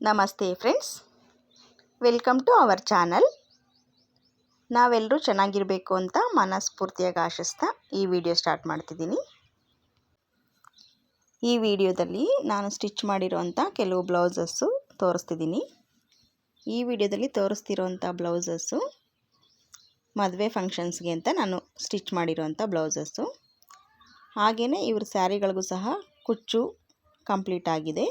ನಮಸ್ತೆ friends, welcome to our channel. ನಾವೆಲ್ಲರೂ ಚೆನ್ನಾಗಿರಬೇಕು ಅಂತ ಮನಸ್ಫೂರ್ತಿಯಾಗಿ ಆಶಿಸ್ತಾ ಈ ವಿಡಿಯೋ ಸ್ಟಾರ್ಟ್ ಮಾಡ್ತಿದ್ದೀನಿ. ಈ ವಿಡಿಯೋದಲ್ಲಿ ನಾನು ಸ್ಟಿಚ್ ಮಾಡಿರೋಂಥ ಕೆಲವು ಬ್ಲೌಸಸ್ಸು ತೋರಿಸ್ತಿದ್ದೀನಿ. ಈ ವಿಡಿಯೋದಲ್ಲಿ ತೋರಿಸ್ತಿರೋಂಥ ಬ್ಲೌಸಸ್ಸು ಮದುವೆ ಫಂಕ್ಷನ್ಸ್ಗೆ ಅಂತ ನಾನು ಸ್ಟಿಚ್ ಮಾಡಿರೋಂಥ ಬ್ಲೌಸಸ್ಸು. ಹಾಗೆಯೇ ಇವ್ರ ಸ್ಯಾರಿಗಳಿಗೂ ಸಹ ಕುಚ್ಚು ಕಂಪ್ಲೀಟ್ ಆಗಿದೆ.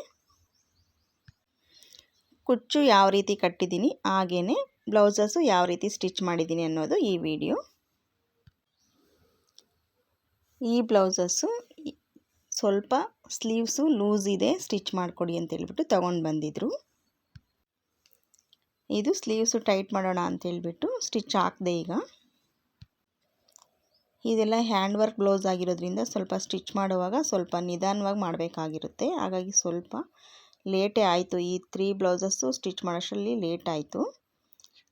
ಕುಚ್ಚು ಯಾವ ರೀತಿ ಕಟ್ಟಿದ್ದೀನಿ, ಹಾಗೆಯೇ ಬ್ಲೌಸಸ್ಸು ಯಾವ ರೀತಿ ಸ್ಟಿಚ್ ಮಾಡಿದ್ದೀನಿ ಅನ್ನೋದು ಈ ವಿಡಿಯೋ. ಈ ಬ್ಲೌಸಸ್ಸು ಸ್ವಲ್ಪ ಸ್ಲೀವ್ಸು ಲೂಸ್ ಇದೆ, ಸ್ಟಿಚ್ ಮಾಡಿಕೊಡಿ ಅಂತೇಳ್ಬಿಟ್ಟು ತೊಗೊಂಡು ಬಂದಿದ್ದರು. ಇದು ಸ್ಲೀವ್ಸು ಟೈಟ್ ಮಾಡೋಣ ಅಂತೇಳ್ಬಿಟ್ಟು ಸ್ಟಿಚ್ ಹಾಕಿದೆ. ಈಗ ಇದೆಲ್ಲ ಹ್ಯಾಂಡ್ ವರ್ಕ್ ಬ್ಲೌಸ್ ಆಗಿರೋದ್ರಿಂದ ಸ್ವಲ್ಪ ಸ್ಟಿಚ್ ಮಾಡುವಾಗ ಸ್ವಲ್ಪ ನಿಧಾನವಾಗಿ ಮಾಡಬೇಕಾಗಿರುತ್ತೆ. ಹಾಗಾಗಿ ಸ್ವಲ್ಪ ಲೇಟೇ ಆಯಿತು. ಈ 3 ಬ್ಲೌಸಸ್ಸು ಸ್ಟಿಚ್ ಮಾಡೋಷ್ಟರಲ್ಲಿ ಲೇಟ್ ಆಯಿತು.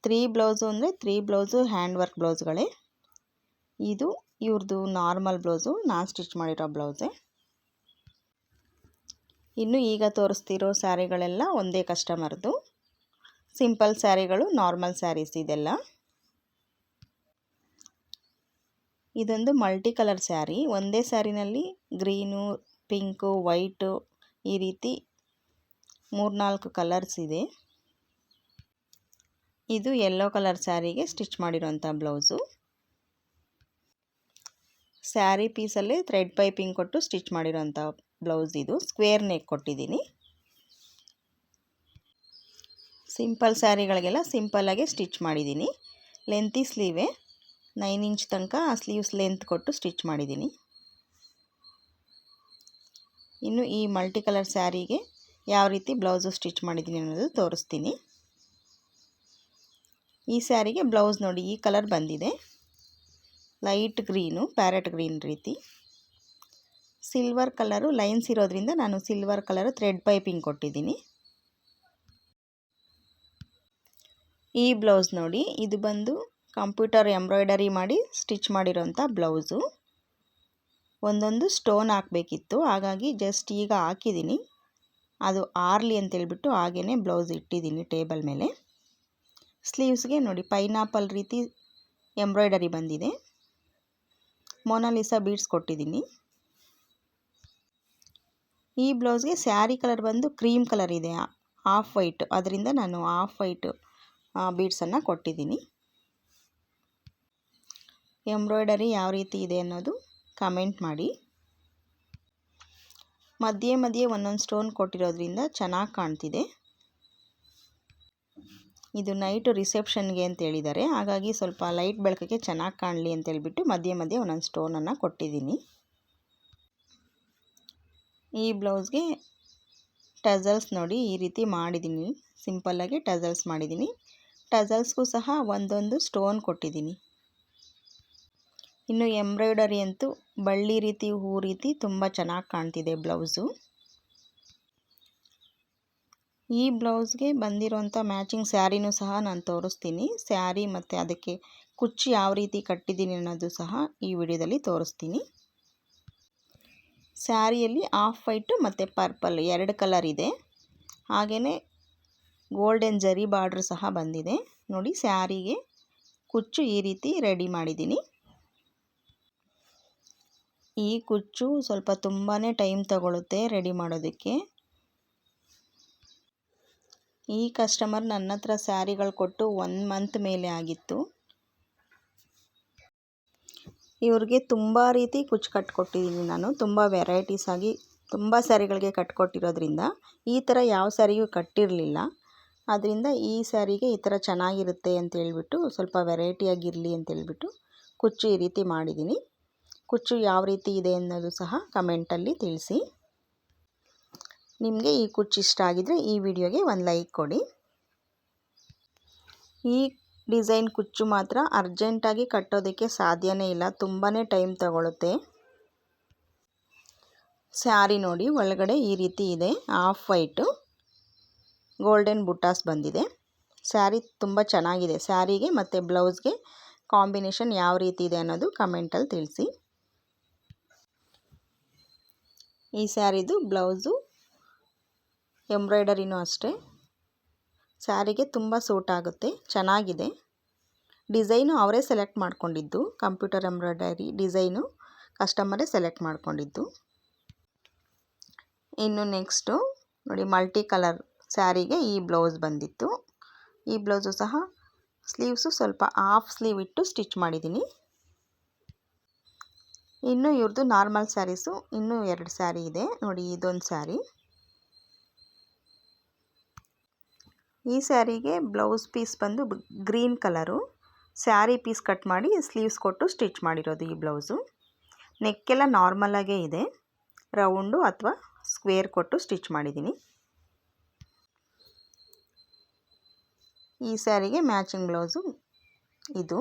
3 ಬ್ಲೌಸು ಅಂದರೆ 3 ಬ್ಲೌಸು ಹ್ಯಾಂಡ್ ವರ್ಕ್ ಬ್ಲೌಸ್ಗಳೇ. ಇದು ಇವ್ರದ್ದು ನಾರ್ಮಲ್ ಬ್ಲೌಸು, ನಾನು ಸ್ಟಿಚ್ ಮಾಡಿರೋ ಬ್ಲೌಸೇ. ಇನ್ನು ಈಗ ತೋರಿಸ್ತಿರೋ ಸ್ಯಾರಿಗಳೆಲ್ಲ ಒಂದೇ ಕಸ್ಟಮರ್ದು. ಸಿಂಪಲ್ ಸ್ಯಾರಿಗಳು, ನಾರ್ಮಲ್ ಸ್ಯಾರೀಸ್ ಇದೆಲ್ಲ. ಇದೊಂದು ಮಲ್ಟಿ ಕಲರ್ ಸ್ಯಾರಿ. ಒಂದೇ ಸ್ಯಾರಿನಲ್ಲಿ ಗ್ರೀನು, ಪಿಂಕು, ವೈಟು ಈ ರೀತಿ 3-4 ಕಲರ್ಸ್ ಇದೆ. ಇದು ಯೆಲ್ಲೋ ಕಲರ್ ಸ್ಯಾರಿಗೆ ಸ್ಟಿಚ್ ಮಾಡಿರೋಂಥ ಬ್ಲೌಸು. ಸ್ಯಾರಿ ಪೀಸಲ್ಲೇ ಥ್ರೆಡ್ ಪೈಪಿಂಗ್ ಕೊಟ್ಟು ಸ್ಟಿಚ್ ಮಾಡಿರೋಂಥ ಬ್ಲೌಸ್ ಇದು. ಸ್ಕ್ವೇರ್ ನೆಕ್ ಕೊಟ್ಟಿದ್ದೀನಿ. ಸಿಂಪಲ್ ಸ್ಯಾರಿಗಳಿಗೆಲ್ಲ ಸಿಂಪಲ್ಲಾಗೆ ಸ್ಟಿಚ್ ಮಾಡಿದ್ದೀನಿ. ಲೆಂತಿ ಸ್ಲೀವೇ, 9 ಇಂಚ್ ತನಕ ಸ್ಲೀವ್ಸ್ ಲೆಂತ್ ಕೊಟ್ಟು ಸ್ಟಿಚ್ ಮಾಡಿದ್ದೀನಿ. ಇನ್ನು ಈ ಮಲ್ಟಿ ಕಲರ್ ಸ್ಯಾರಿಗೆ ಯಾವ ರೀತಿ ಬ್ಲೌಸು ಸ್ಟಿಚ್ ಮಾಡಿದ್ದೀನಿ ಅನ್ನೋದು ತೋರಿಸ್ತೀನಿ. ಈ ಸ್ಯಾರಿಗೆ ಬ್ಲೌಸ್ ನೋಡಿ ಈ ಕಲರ್ ಬಂದಿದೆ. ಲೈಟ್ ಗ್ರೀನು, ಪ್ಯಾರೆಟ್ ಗ್ರೀನ್ ರೀತಿ. ಸಿಲ್ವರ್ ಕಲರು ಲೈನ್ಸ್ ಇರೋದ್ರಿಂದ ನಾನು ಸಿಲ್ವರ್ ಕಲರು ಥ್ರೆಡ್ ಪೈಪಿಂಗ್ ಕೊಟ್ಟಿದ್ದೀನಿ. ಈ ಬ್ಲೌಸ್ ನೋಡಿ, ಇದು ಬಂದು ಕಂಪ್ಯೂಟರ್ ಎಂಬ್ರಾಯ್ಡರಿ ಮಾಡಿ ಸ್ಟಿಚ್ ಮಾಡಿರೋಂಥ ಬ್ಲೌಸು. ಒಂದೊಂದು ಸ್ಟೋನ್ ಹಾಕಬೇಕಿತ್ತು, ಹಾಗಾಗಿ ಜಸ್ಟ್ ಈಗ ಹಾಕಿದ್ದೀನಿ. ಅದು ಆರಲಿ ಅಂತೇಳ್ಬಿಟ್ಟು ಹಾಗೇ ಬ್ಲೌಸ್ ಇಟ್ಟಿದ್ದೀನಿ ಟೇಬಲ್ ಮೇಲೆ. ಸ್ಲೀವ್ಸ್ಗೆ ನೋಡಿ ಪೈನಾಪಲ್ ರೀತಿ ಎಂಬ್ರಾಯ್ಡರಿ ಬಂದಿದೆ. ಮೊನಾಲಿಸಾ ಬೀಡ್ಸ್ ಕೊಟ್ಟಿದ್ದೀನಿ. ಈ ಬ್ಲೌಸ್ಗೆ ಸ್ಯಾರಿ ಕಲರ್ ಬಂದು ಕ್ರೀಮ್ ಕಲರ್ ಇದೆ, ಆಫ್ ವೈಟ್. ಅದರಿಂದ ನಾನು ಆಫ್ ವೈಟ್ ಬೀಡ್ಸನ್ನು ಕೊಟ್ಟಿದ್ದೀನಿ. ಎಂಬ್ರಾಯ್ಡರಿ ಯಾವ ರೀತಿ ಇದೆ ಅನ್ನೋದು ಕಮೆಂಟ್ ಮಾಡಿ. ಮಧ್ಯೆ ಮಧ್ಯೆ ಒಂದೊಂದು ಸ್ಟೋನ್ ಕೊಟ್ಟಿರೋದ್ರಿಂದ ಚೆನ್ನಾಗಿ ಕಾಣ್ತಿದೆ. ಇದು ನೈಟು ರಿಸೆಪ್ಷನ್ಗೆ ಅಂತ ಹೇಳಿದ್ದಾರೆ, ಹಾಗಾಗಿ ಸ್ವಲ್ಪ ಲೈಟ್ ಬೆಳಕಿಗೆ ಚೆನ್ನಾಗಿ ಕಾಣಲಿ ಅಂತೇಳ್ಬಿಟ್ಟು ಮಧ್ಯೆ ಮಧ್ಯೆ ಒಂದೊಂದು ಸ್ಟೋನನ್ನು ಕೊಟ್ಟಿದ್ದೀನಿ. ಈ ಬ್ಲೌಸ್ಗೆ ಟಸಲ್ಸ್ ನೋಡಿ ಈ ರೀತಿ ಮಾಡಿದ್ದೀನಿ. ಸಿಂಪಲ್ಲಾಗಿ ಟಸಲ್ಸ್ ಮಾಡಿದ್ದೀನಿ. ಟಸಲ್ಸ್ಗೂ ಸಹ ಒಂದೊಂದು ಸ್ಟೋನ್ ಕೊಟ್ಟಿದ್ದೀನಿ. ಇನ್ನು ಎಂಬ್ರಾಯ್ಡರಿ ಅಂತೂ ಬಳ್ಳಿ ರೀತಿ, ಹೂ ರೀತಿ ತುಂಬ ಚೆನ್ನಾಗಿ ಕಾಣ್ತಿದೆ ಬ್ಲೌಸು. ಈ ಬ್ಲೌಸ್ಗೆ ಬಂದಿರೋಂಥ ಮ್ಯಾಚಿಂಗ್ ಸ್ಯಾರಿನೂ ಸಹ ನಾನು ತೋರಿಸ್ತೀನಿ. ಸ್ಯಾರಿ ಮತ್ತು ಅದಕ್ಕೆ ಕುಚ್ಚು ಯಾವ ರೀತಿ ಕಟ್ಟಿದ್ದೀನಿ ಅನ್ನೋದು ಸಹ ಈ ವಿಡಿಯೋದಲ್ಲಿ ತೋರಿಸ್ತೀನಿ. ಸ್ಯಾರಿಯಲ್ಲಿ ಆಫ್ ವೈಟು ಮತ್ತು ಪರ್ಪಲ್ 2 ಕಲರ್ ಇದೆ. ಹಾಗೆಯೇ ಗೋಲ್ಡನ್ ಜರಿ ಬಾರ್ಡ್ರ್ ಸಹ ಬಂದಿದೆ. ನೋಡಿ, ಸ್ಯಾರಿಗೆ ಕುಚ್ಚು ಈ ರೀತಿ ರೆಡಿ ಮಾಡಿದ್ದೀನಿ. ಈ ಕುಚ್ಚು ಸ್ವಲ್ಪ ತುಂಬಾ ಟೈಮ್ ತಗೊಳುತ್ತೆ ರೆಡಿ ಮಾಡೋದಕ್ಕೆ. ಈ ಕಸ್ಟಮರ್ ನನ್ನ ಹತ್ರ ಸ್ಯಾರಿಗಳು ಕೊಟ್ಟು 1 ಮಂತ್ ಮೇಲೆ ಆಗಿತ್ತು. ಇವ್ರಿಗೆ ತುಂಬ ರೀತಿ ಕುಚ್ಚು ಕಟ್ಕೊಟ್ಟಿದ್ದೀನಿ ನಾನು. ತುಂಬ ವೆರೈಟೀಸ್ ಆಗಿ ತುಂಬ ಸ್ಯಾರಿಗಳಿಗೆ ಕಟ್ಕೊಟ್ಟಿರೋದ್ರಿಂದ ಈ ಥರ ಯಾವ ಸ್ಯಾರಿಗೂ ಕಟ್ಟಿರಲಿಲ್ಲ. ಆದ್ದರಿಂದ ಈ ಸ್ಯಾರಿಗೆ ಈ ಥರ ಚೆನ್ನಾಗಿರುತ್ತೆ ಅಂತೇಳ್ಬಿಟ್ಟು, ಸ್ವಲ್ಪ ವೆರೈಟಿಯಾಗಿರಲಿ ಅಂತೇಳ್ಬಿಟ್ಟು ಕುಚ್ಚು ಈ ರೀತಿ ಮಾಡಿದ್ದೀನಿ. ಕುಚ್ಚು ಯಾವ ರೀತಿ ಇದೆ ಅನ್ನೋದು ಸಹ ಕಮೆಂಟಲ್ಲಿ ತಿಳಿಸಿ. ನಿಮಗೆ ಈ ಕುಚ್ಚು ಇಷ್ಟ ಆಗಿದರೆ ಈ ವಿಡಿಯೋಗೆ ಒಂದು ಲೈಕ್ ಕೊಡಿ. ಈ ಡಿಸೈನ್ ಕುಚ್ಚು ಮಾತ್ರ ಅರ್ಜೆಂಟಾಗಿ ಕಟ್ಟೋದಕ್ಕೆ ಸಾಧ್ಯನೇ ಇಲ್ಲ, ತುಂಬಾ ಟೈಮ್ ತಗೊಳುತ್ತೆ. ಸ್ಯಾರಿ ನೋಡಿ ಒಳಗಡೆ ಈ ರೀತಿ ಇದೆ, ಆಫ್ ವೈಟು ಗೋಲ್ಡನ್ ಬುಟ್ಟಾಸ್ ಬಂದಿದೆ. ಸ್ಯಾರಿ ತುಂಬ ಚೆನ್ನಾಗಿದೆ. ಸ್ಯಾರಿಗೆ ಮತ್ತು ಬ್ಲೌಸ್ಗೆ ಕಾಂಬಿನೇಷನ್ ಯಾವ ರೀತಿ ಇದೆ ಅನ್ನೋದು ಕಮೆಂಟಲ್ಲಿ ತಿಳಿಸಿ. ಈ ಸ್ಯಾರಿದು ಬ್ಲೌಸು ಎಂಬ್ರಾಯ್ಡರಿನೂ ಅಷ್ಟೇ ಸ್ಯಾರಿಗೆ ತುಂಬ ಸೂಟ್ ಆಗುತ್ತೆ, ಚೆನ್ನಾಗಿದೆ. ಡಿಸೈನು ಅವರೇ ಸೆಲೆಕ್ಟ್ ಮಾಡ್ಕೊಂಡಿದ್ದು, ಕಂಪ್ಯೂಟರ್ ಎಂಬ್ರಾಯ್ಡರಿ ಡಿಸೈನು ಕಸ್ಟಮರೇ ಸೆಲೆಕ್ಟ್ ಮಾಡ್ಕೊಂಡಿದ್ದು. ಇನ್ನು ನೆಕ್ಸ್ಟು ನೋಡಿ, ಮಲ್ಟಿ ಕಲರ್ ಸ್ಯಾರಿಗೆ ಈ ಬ್ಲೌಸ್ ಬಂದಿತ್ತು. ಈ ಬ್ಲೌಸು ಸಹ ಸ್ಲೀವ್ಸು ಸ್ವಲ್ಪ ಹಾಫ್ ಸ್ಲೀವ್ ಇಟ್ಟು ಸ್ಟಿಚ್ ಮಾಡಿದ್ದೀನಿ. ಇನ್ನು ಇವ್ರದ್ದು ನಾರ್ಮಲ್ ಸ್ಯಾರೀಸು ಇನ್ನೂ 2 ಸ್ಯಾರಿ ಇದೆ ನೋಡಿ. ಇದೊಂದು ಸ್ಯಾರಿ, ಈ ಸ್ಯಾರಿಗೆ ಬ್ಲೌಸ್ ಪೀಸ್ ಬಂದು green colour, sari piece cut ಮಾಡಿ ಸ್ಲೀವ್ಸ್ ಕೊಟ್ಟು ಸ್ಟಿಚ್ ಮಾಡಿರೋದು ಈ ಬ್ಲೌಸು. ನೆಕ್ಕೆಲ್ಲ ನಾರ್ಮಲಾಗೇ ಇದೆ, ರೌಂಡು ಅಥವಾ ಸ್ಕ್ವೇರ್ ಕೊಟ್ಟು ಸ್ಟಿಚ್ ಮಾಡಿದ್ದೀನಿ. ಈ ಸ್ಯಾರಿಗೆ ಮ್ಯಾಚಿಂಗ್ ಬ್ಲೌಸು ಇದು.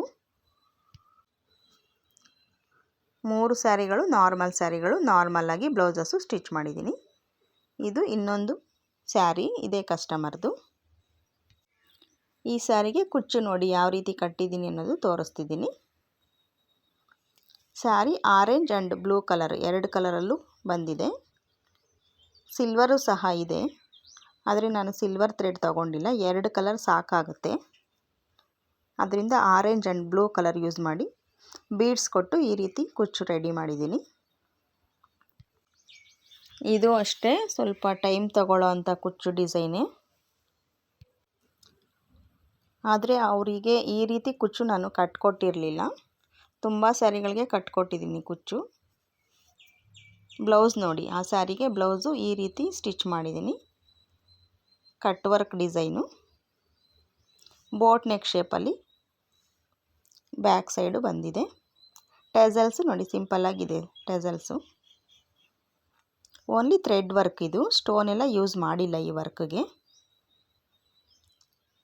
3 ಸ್ಯಾರಿಗಳು ನಾರ್ಮಲ್ ಸ್ಯಾರಿಗಳು, ನಾರ್ಮಲಾಗಿ ಬ್ಲೌಸಸ್ಸು ಸ್ಟಿಚ್ ಮಾಡಿದ್ದೀನಿ. ಇದು ಇನ್ನೊಂದು ಸ್ಯಾರಿ, ಇದೇ ಕಸ್ಟಮರ್ದು. ಈ ಸ್ಯಾರಿಗೆ ಕುಚ್ಚು ನೋಡಿ ಯಾವ ರೀತಿ ಕಟ್ಟಿದ್ದೀನಿ ಅನ್ನೋದು ತೋರಿಸ್ತಿದ್ದೀನಿ. Sari orange and blue colour 2 ಕಲರಲ್ಲೂ ಬಂದಿದೆ. ಸಿಲ್ವರು ಸಹ ಇದೆ, ಆದರೆ ನಾನು ಸಿಲ್ವರ್ ಥ್ರೆಡ್ ತೊಗೊಂಡಿಲ್ಲ, 2 ಕಲರ್ ಸಾಕಾಗುತ್ತೆ. ಅದರಿಂದ orange and blue colour use ಮಾಡಿ ಬೀಡ್ಸ್ ಕೊಟ್ಟು ಈ ರೀತಿ ಕುಚ್ಚು ರೆಡಿ ಮಾಡಿದ್ದೀನಿ. ಇದು ಅಷ್ಟೇ ಸ್ವಲ್ಪ ಟೈಮ್ ತಗೊಳ್ಳೋ ಅಂಥ ಕುಚ್ಚು ಡಿಸೈನೇ, ಆದರೆ ಅವರಿಗೆ ಈ ರೀತಿ ಕುಚ್ಚು ನಾನು ಕಟ್ಕೊಟ್ಟಿರಲಿಲ್ಲ. ತುಂಬ ಸ್ಯಾರಿಗಳಿಗೆ ಕಟ್ಕೊಟ್ಟಿದ್ದೀನಿ ಕುಚ್ಚು. ಬ್ಲೌಸ್ ನೋಡಿ, ಆ ಸ್ಯಾರಿಗೆ ಬ್ಲೌಸು ಈ ರೀತಿ ಸ್ಟಿಚ್ ಮಾಡಿದ್ದೀನಿ. Cut work design, boat neck ಶೇಪಲ್ಲಿ ಬ್ಯಾಕ್ ಸೈಡು ಬಂದಿದೆ. ಟೆಸಲ್ಸು ನೋಡಿ ಸಿಂಪಲ್ಲಾಗಿದೆ ಟೆಸಲ್ಸು. ಓನ್ಲಿ ಥ್ರೆಡ್ ವರ್ಕ್ ಇದು, ಸ್ಟೋನ್ ಎಲ್ಲ ಯೂಸ್ ಮಾಡಿಲ್ಲ ಈ ವರ್ಕ್ಗೆ.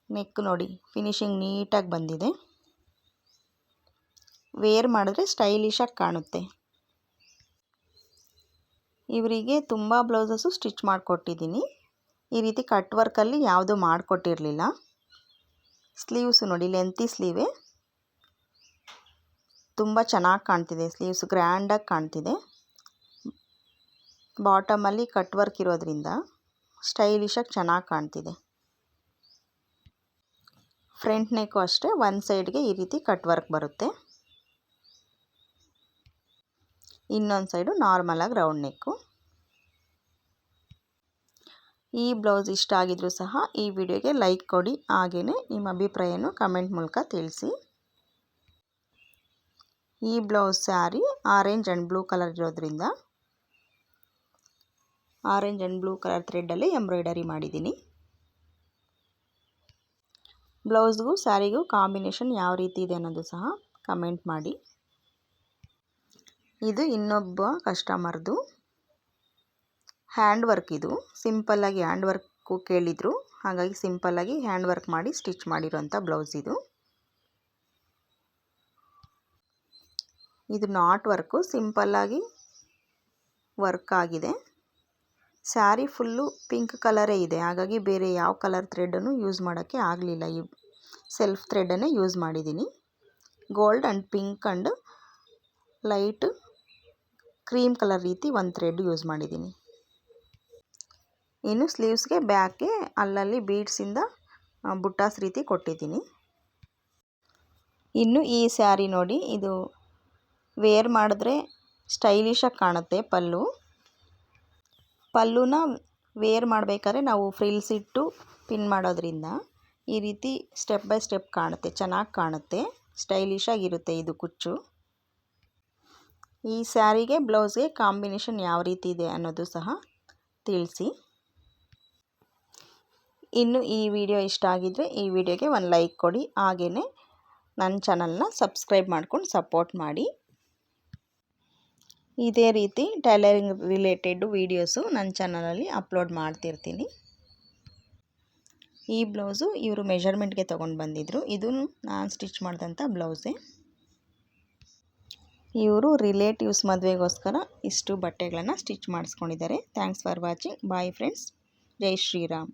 ನೆಕ್ ನೋಡಿ ಫಿನಿಶಿಂಗ್ ನೀಟಾಗಿ ಬಂದಿದೆ. ವೇರ್ ಮಾಡಿದ್ರೆ ಸ್ಟೈಲಿಶಾಗಿ ಕಾಣುತ್ತೆ. ಇವರಿಗೆ ತುಂಬ ಬ್ಲೌಸಸ್ಸು ಸ್ಟಿಚ್ ಮಾಡಿಕೊಟ್ಟಿದ್ದೀನಿ. ಈ ರೀತಿ ಕಟ್ ವರ್ಕಲ್ಲಿ ಯಾವುದೂ ಮಾಡಿಕೊಟ್ಟಿರಲಿಲ್ಲ. ಸ್ಲೀವ್ಸು ನೋಡಿ ಲೆಂತಿ ಸ್ಲೀವೇ, ತುಂಬ ಚೆನ್ನಾಗಿ ಕಾಣ್ತಿದೆ. ಸ್ಲೀವ್ಸು ಗ್ರ್ಯಾಂಡಾಗಿ ಕಾಣ್ತಿದೆ. ಬಾಟಮಲ್ಲಿ ಕಟ್ ವರ್ಕ್ ಇರೋದ್ರಿಂದ ಸ್ಟೈಲಿಶಾಗಿ ಚೆನ್ನಾಗಿ ಕಾಣ್ತಿದೆ. ಫ್ರಂಟ್ ನೆಕ್ಕು ಅಷ್ಟೇ, ಒಂದು ಸೈಡ್ಗೆ ಈ ರೀತಿ ಕಟ್ ವರ್ಕ್ ಬರುತ್ತೆ, ಇನ್ನೊಂದು ಸೈಡು ನಾರ್ಮಲಾಗಿ ರೌಂಡ್ ನೆಕ್ಕು. ಈ ಬ್ಲೌಸ್ ಇಷ್ಟ ಆಗಿದ್ರೂ ಸಹ ಈ ವಿಡಿಯೋಗೆ ಲೈಕ್ ಕೊಡಿ, ಹಾಗೆಯೇ ನಿಮ್ಮ ಅಭಿಪ್ರಾಯನೂ ಕಮೆಂಟ್ ಮೂಲಕ ತಿಳಿಸಿ. ಈ blouse sari orange and blue colour ಇರೋದ್ರಿಂದ ಆರೆಂಜ್ ಆ್ಯಂಡ್ ಬ್ಲೂ ಕಲರ್ ಥ್ರೆಡ್ಡಲ್ಲಿ ಎಂಬ್ರಾಯ್ಡರಿ ಮಾಡಿದ್ದೀನಿ. ಬ್ಲೌಸ್ಗೂ ಸ್ಯಾರಿಗೂ ಕಾಂಬಿನೇಷನ್ ಯಾವ ರೀತಿ ಇದೆ ಅನ್ನೋದು ಸಹ ಕಮೆಂಟ್ ಮಾಡಿ. ಇದು ಇನ್ನೊಬ್ಬ ಕಸ್ಟಮರ್ದು ಹ್ಯಾಂಡ್ ವರ್ಕ್. ಇದು ಸಿಂಪಲ್ಲಾಗಿ ಹ್ಯಾಂಡ್ ವರ್ಕು ಕೇಳಿದರು, ಹಾಗಾಗಿ ಸಿಂಪಲ್ಲಾಗಿ ಹ್ಯಾಂಡ್ ವರ್ಕ್ ಮಾಡಿ ಸ್ಟಿಚ್ ಮಾಡಿರೋಂಥ ಬ್ಲೌಸ್ ಇದು. ಇದು ನಾಟ್ ವರ್ಕು, ಸಿಂಪಲ್ಲಾಗಿ ವರ್ಕ್ ಆಗಿದೆ. ಸ್ಯಾರಿ ಫುಲ್ಲು ಪಿಂಕ್ ಕಲರೇ ಇದೆ, ಹಾಗಾಗಿ ಬೇರೆ ಯಾವ ಕಲರ್ ಥ್ರೆಡನ್ನು ಯೂಸ್ ಮಾಡೋಕ್ಕೆ ಆಗಲಿಲ್ಲ. ಈ ಸೆಲ್ಫ್ ಥ್ರೆಡನ್ನೇ ಯೂಸ್ ಮಾಡಿದ್ದೀನಿ. Gold and pink and light cream colour ರೀತಿ ಒಂದು ಥ್ರೆಡ್ ಯೂಸ್ ಮಾಡಿದ್ದೀನಿ. ಇನ್ನು ಸ್ಲೀವ್ಸ್ಗೆ ಬ್ಯಾಕ್ಗೆ ಅಲ್ಲಲ್ಲಿ ಬೀಡ್ಸಿಂದ ಬುಟ್ಟಾಸ್ ರೀತಿ ಕೊಟ್ಟಿದ್ದೀನಿ. ಇನ್ನು ಈ ಸ್ಯಾರಿ ನೋಡಿ, ಇದು ವೇರ್ ಮಾಡಿದ್ರೆ ಸ್ಟೈಲಿಶಾಗಿ ಕಾಣುತ್ತೆ. ಪಲ್ಲುನ ವೇರ್ ಮಾಡಬೇಕಾದ್ರೆ ನಾವು ಫ್ರಿಲ್ಸ್ ಇಟ್ಟು ಪಿನ್ ಮಾಡೋದ್ರಿಂದ ಈ ರೀತಿ ಸ್ಟೆಪ್ ಬೈ ಸ್ಟೆಪ್ ಕಾಣುತ್ತೆ, ಚೆನ್ನಾಗಿ ಕಾಣುತ್ತೆ, ಸ್ಟೈಲಿಶಾಗಿರುತ್ತೆ ಇದು ಕುಚ್ಚು. ಈ ಸ್ಯಾರಿಗೆ ಬ್ಲೌಸ್ಗೆ ಕಾಂಬಿನೇಷನ್ ಯಾವ ರೀತಿ ಇದೆ ಅನ್ನೋದು ಸಹ ತಿಳಿಸಿ. ಇನ್ನು ಈ ವಿಡಿಯೋ ಇಷ್ಟ ಆಗಿದ್ದರೆ ಈ ವಿಡಿಯೋಗೆ ಒಂದು ಲೈಕ್ ಕೊಡಿ, ಹಾಗೆಯೇ ನನ್ನ ಚಾನಲ್ನ ಸಬ್ಸ್ಕ್ರೈಬ್ ಮಾಡ್ಕೊಂಡು ಸಪೋರ್ಟ್ ಮಾಡಿ. ಇದೇ ರೀತಿ ಟೈಲರಿಂಗ್ ರಿಲೇಟೆಡ್ ವೀಡಿಯೋಸು ನನ್ನ ಚಾನಲಲ್ಲಿ ಅಪ್ಲೋಡ್ ಮಾಡ್ತಿರ್ತೀನಿ. ಈ ಬ್ಲೌಸು ಇವರು ಮೆಷರ್ಮೆಂಟ್ಗೆ ತೊಗೊಂಡು ಬಂದಿದ್ದರು. ಇದು ನಾನು ಸ್ಟಿಚ್ ಮಾಡಿದಂಥ ಬ್ಲೌಸೇ. ಇವರು ರಿಲೇಟಿವ್ಸ್ ಮದುವೆಗೋಸ್ಕರ ಇಷ್ಟು ಬಟ್ಟೆಗಳನ್ನು ಸ್ಟಿಚ್ ಮಾಡಿಸ್ಕೊಂಡಿದ್ದಾರೆ. Thanks for watching. Bye friends. Jai Shriram.